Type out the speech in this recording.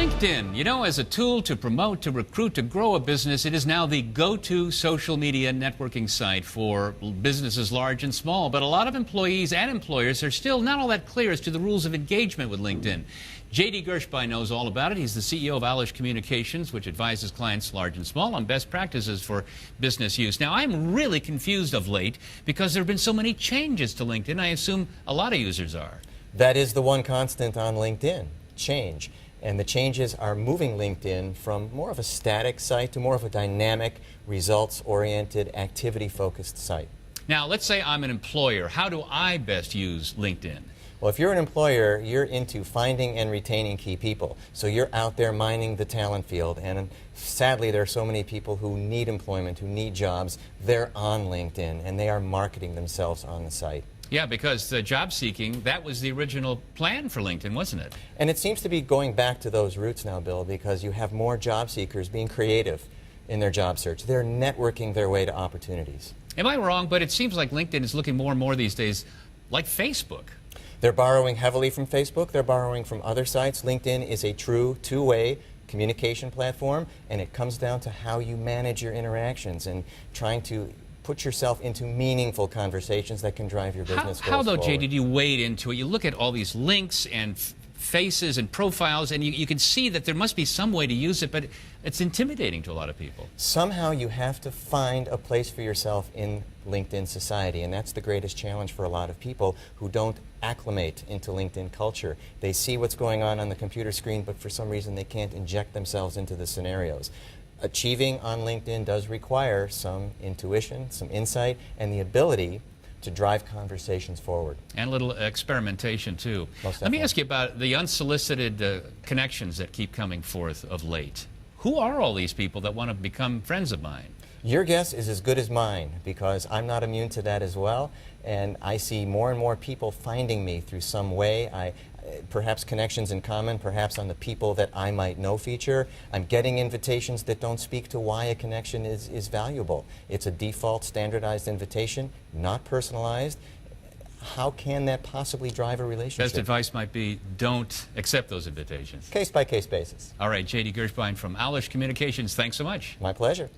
LinkedIn, you know, as a tool to promote, to recruit, to grow a business, it is now the go-to social media networking site for businesses large and small. But a lot of employees and employers are still not all that clear as to the rules of engagement with LinkedIn. J.D. Gershbein knows all about it. He's the CEO of Alish Communications, which advises clients large and small on best practices for business use. Now, I'm really confused of late because there have been so many changes to LinkedIn. I assume a lot of users are. That is the one constant on LinkedIn, change. And the changes are moving LinkedIn from more of a static site to more of a dynamic, results-oriented, activity-focused site. Now, let's say I'm an employer. How do I best use LinkedIn? Well, if you're an employer, you're into finding and retaining key people. So you're out there mining the talent field. And sadly, there are so many people who need employment, who need jobs. They're on LinkedIn, and they are marketing themselves on the site. Yeah, because job seeking, that was the original plan for LinkedIn, wasn't it? And it seems to be going back to those roots now, Bill, because you have more job seekers being creative in their job search. They're networking their way to opportunities. Am I wrong? But it seems like LinkedIn is looking more and more these days like Facebook. They're borrowing heavily from Facebook. They're borrowing from other sites. LinkedIn is a true two-way communication platform, and it comes down to how you manage your interactions and trying to put yourself into meaningful conversations that can drive your business goals How though, Jay, forward. did you wade into it? You look at all these links and faces and profiles, and you can see that there must be some way to use it, but it's intimidating to a lot of people. Somehow you have to find a place for yourself in LinkedIn society, and that's the greatest challenge for a lot of people who don't acclimate into LinkedIn culture. They see what's going on the computer screen, but for some reason they can't inject themselves into the scenarios. Achieving on LinkedIn does require some intuition, some insight, and the ability to drive conversations forward. And a little experimentation, too. Let me ask you about the unsolicited connections that keep coming forth of late. Who are all these people that want to become friends of mine? Your guess is as good as mine, because I'm not immune to that as well, and I see more and more people finding me through some way. Perhaps connections in common, perhaps on the people that I might know feature. I'm getting invitations that don't speak to why a connection is valuable. It's a default standardized invitation, not personalized. How can that possibly drive a relationship? Best advice might be don't accept those invitations. Case-by-case basis. All right, J.D. Gershbein from Alish Communications, thanks so much. My pleasure.